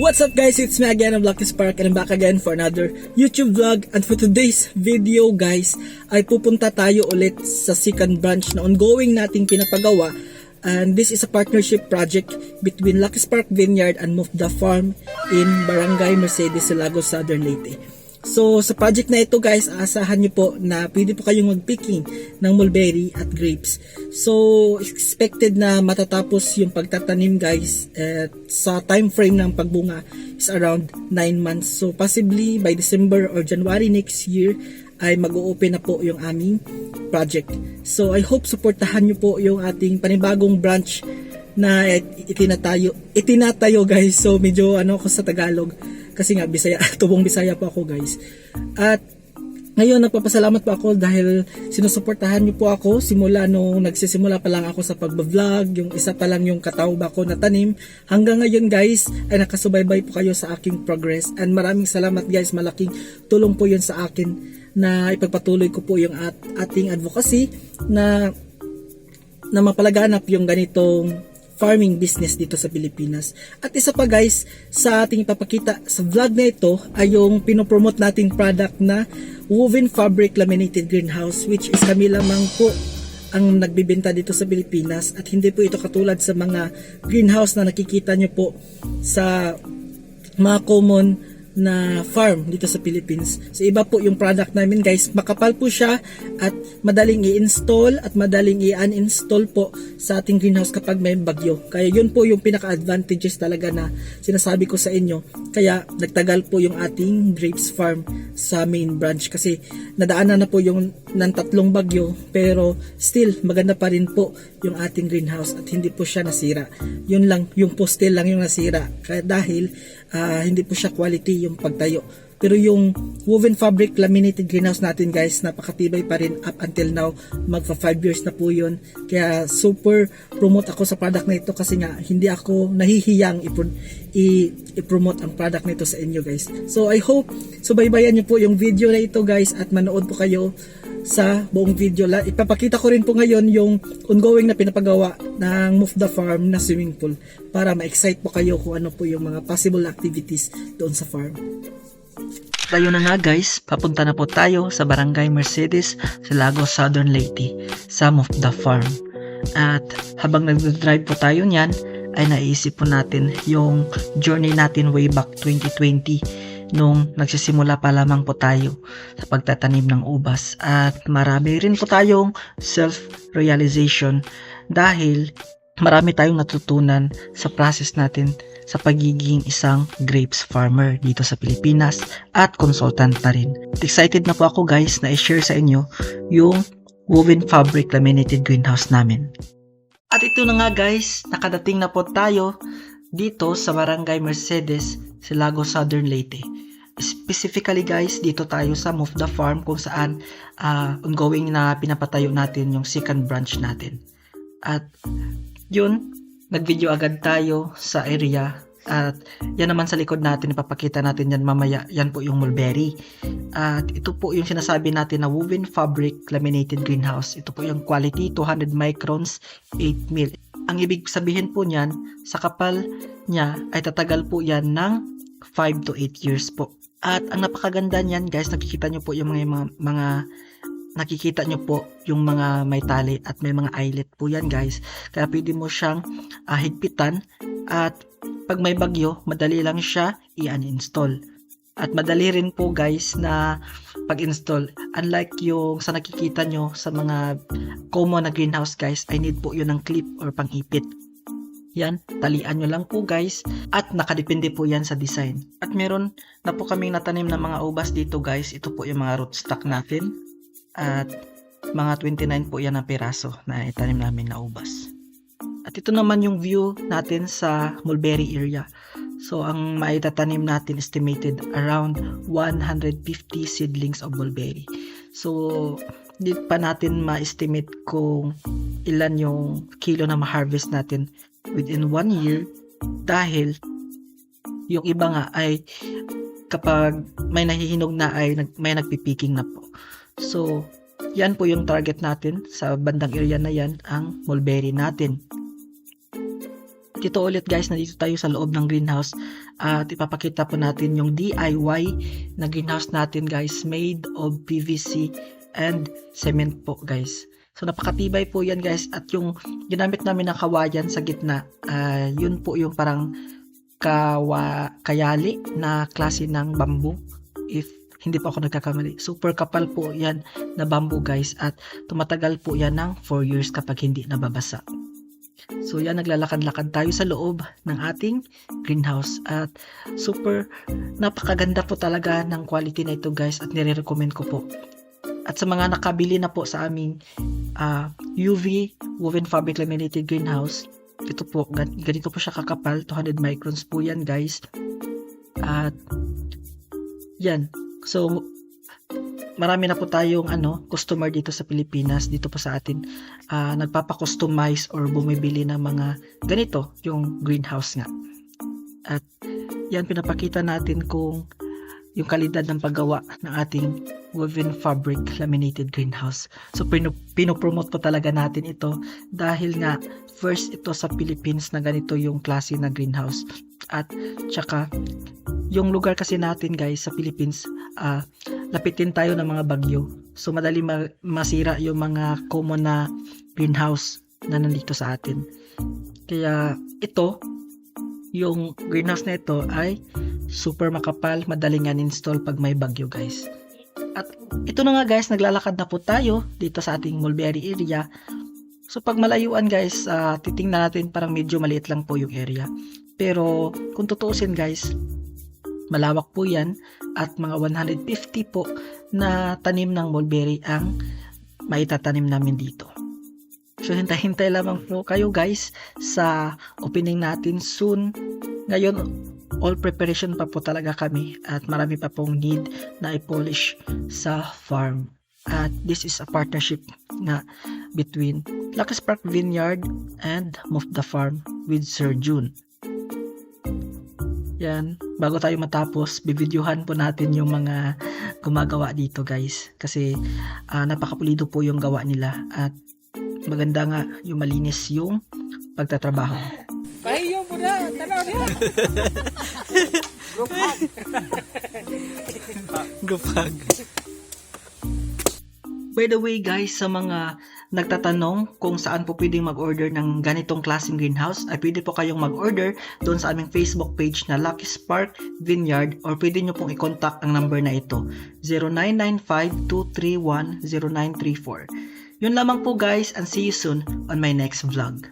What's up guys, it's me again, I'm Lucky Spark, and I'm back again for another YouTube vlog. And for today's video guys, ay pupunta tayo ulit sa second branch na ongoing nating pinapagawa. And this is a partnership project between Lucky Spark Vineyard and Move the Farm in Barangay Mercedes, Lagos, Southern Leyte. So sa project na ito guys, asahan nyo po na pwede po kayong mag-picking ng mulberry at grapes. So expected na matatapos yung pagtatanim guys at sa time frame ng pagbunga is around 9 months. So possibly by December or January next year ay mag-o-open na po yung aming project. So I hope supportahan nyo po yung ating panibagong branch na itinatayo guys. So medyo ako sa Tagalog kasi nga Bisaya, tubong Bisaya po ako guys. At ngayon nagpapasalamat po ako dahil sinusuportahan niyo po ako simula nung nagsisimula pa lang ako sa pagba-vlog, yung isa pa lang yung katawba ko na tanim. Hanggang ngayon guys ay nakasubaybay po kayo sa aking progress, and maraming salamat guys, malaking tulong po yun sa akin na ipagpatuloy ko po yung ating advocacy na mapalaganap yung ganitong farming business dito sa Pilipinas. At isa pa guys, sa ating ipapakita sa vlog na ito ay yung pinopromote nating product na woven fabric laminated greenhouse, which is kami lamang po ang nagbibenta dito sa Pilipinas, at hindi po ito katulad sa mga greenhouse na nakikita nyo po sa mga common na farm dito sa Philippines. So iba po yung product namin guys, makapal po siya at madaling i-install at madaling i-uninstall po sa ating greenhouse kapag may bagyo. Kaya yun po yung pinaka-advantages talaga na sinasabi ko sa inyo. Kaya nagtagal po yung ating grapes farm sa main branch kasi nadaanan na po yung ng 3 bagyo, pero still maganda pa rin po yung ating greenhouse at hindi po siya nasira. Yun lang, yung postel lang yung nasira kaya dahil hindi po siya quality yung pagtayo. Pero yung woven fabric laminated greenhouse natin guys, napakatibay pa rin up until now. Magpa 5 years na po yun. Kaya super promote ako sa product na ito kasi nga hindi ako nahihiyang i-promote ang product na ito sa inyo guys. So I hope subaybayan nyo po yung video na ito guys at manood po kayo sa buong video. Ipapakita ko rin po ngayon yung ongoing na pinapagawa ng Move the Farm na swimming pool para ma-excite po kayo kung ano po yung mga possible activities doon sa farm. Tayo na nga guys, papunta na po tayo sa Barangay Mercedes sa Lagos, Southern Leyte sa Move the Farm. At habang nag-drive po tayo niyan ay naisip po natin yung journey natin way back 2020 nung nagsisimula pa lamang po tayo sa pagtatanim ng ubas, at marami rin po tayong self-realization dahil marami tayong natutunan sa process natin sa pagiging isang grapes farmer dito sa Pilipinas at consultant na rin. Excited na po ako guys na i-share sa inyo yung woven fabric laminated greenhouse namin. At ito na nga guys, nakadating na po tayo dito sa Barangay Mercedes sa Lagos, Southern Leyte. Specifically guys, dito tayo sa Move the Farm kung saan ongoing na pinapatayo natin yung second branch natin. At yun, nag-video agad tayo sa area, at yan naman sa likod natin, ipapakita natin yan mamaya, yan po yung mulberry. At ito po yung sinasabi natin na woven fabric laminated greenhouse. Ito po yung quality 200 microns 8 mil. Ang ibig sabihin po niyan, sa kapal niya ay tatagal po yan ng 5 to 8 years po. At ang napakaganda niyan guys, nakikita nyo po yung mga nakikita nyo po yung mga may tali at may mga eyelet po yan guys. Kaya pwede mo siyang higpitan, at pag may bagyo, madali lang siya i-uninstall. At madali rin po guys na pag-install. Unlike yung sa nakikita nyo sa mga common na greenhouse guys, I need po yun ng clip or pang-ipit. Yan, talian nyo lang po guys, at nakadepende po yan sa design. At meron na po kaming natanim na mga ubas dito guys. Ito po yung mga rootstock natin, at mga 29 po yan ang piraso na itanim namin na ubas. At ito naman yung view natin sa mulberry area. So ang maitatanim natin estimated around 150 seedlings of mulberry. So hindi pa natin ma-estimate kung ilan yung kilo na ma-harvest natin within 1 year, dahil yung iba nga ay kapag may nahihinog na ay may nagpipiking na po. So yan po yung target natin sa bandang area na yan, ang mulberry natin. dito ulit guys, nandito tayo sa loob ng greenhouse at ipapakita po natin yung DIY na greenhouse natin guys, made of PVC and cement po guys. So napakatibay po yan guys, at yung ginamit namin ng kawayan sa gitna, yun po yung parang kayali na klase ng bamboo, if hindi pa ako nagkakamali. Super kapal po yan na bamboo guys, at tumatagal po yan ng 4 years kapag hindi nababasa. So yan, naglalakad-lakad tayo sa loob ng ating greenhouse, at super napakaganda po talaga ng quality na ito guys, at nire-recommend ko po. At sa mga nakabili na po sa aming UV woven fabric laminated greenhouse, ito po, ganito po siya kakapal, 200 microns po yan guys. At yan, so marami na po tayong customer dito sa Pilipinas, dito po sa atin, nagpapa-customize or bumibili ng mga ganito, yung greenhouse nga. At yan, pinapakita natin kung yung kalidad ng paggawa ng ating woven fabric laminated greenhouse. So pinopromote po talaga natin ito dahil nga first ito sa Philippines na ganito yung klase na greenhouse. At tsaka yung lugar kasi natin guys sa Philippines, lapitin tayo ng mga bagyo. So madali masira yung mga common na greenhouse na nandito sa atin. Kaya ito, yung greenhouse na ito ay super makapal, madaling uninstall pag may bagyo guys. At ito na nga guys, naglalakad na po tayo dito sa ating mulberry area. So pag malayuan guys, titingnan natin parang medyo maliit lang po yung area. Pero kung tutuusin guys, malawak po yan, at mga 150 po na tanim ng mulberry ang maitatanim namin dito. So hintay-hintay lamang po kayo guys sa opening natin soon. Ngayon, all preparation pa po talaga kami, at marami pa pong need na i-polish sa farm. At this is a partnership na between Lucky Spark Vineyard and Move the Farm with Sir June. Yan, bago tayo matapos, bibidyohan po natin yung mga gumagawa dito guys, kasi napakapulido po yung gawa nila, at maganda nga yung malinis yung pagtatrabaho. Pahiyo mo na, tanaw na. Gupag. By the way guys, sa mga nagtatanong kung saan po pwedeng mag-order ng ganitong klaseng greenhouse, ay pwede po kayong mag-order doon sa aming Facebook page na Lucky Spark Vineyard, or pwede nyo pong i-contact ang number na ito, 0995-231-0934. Yun lamang po guys, and see you soon on my next vlog.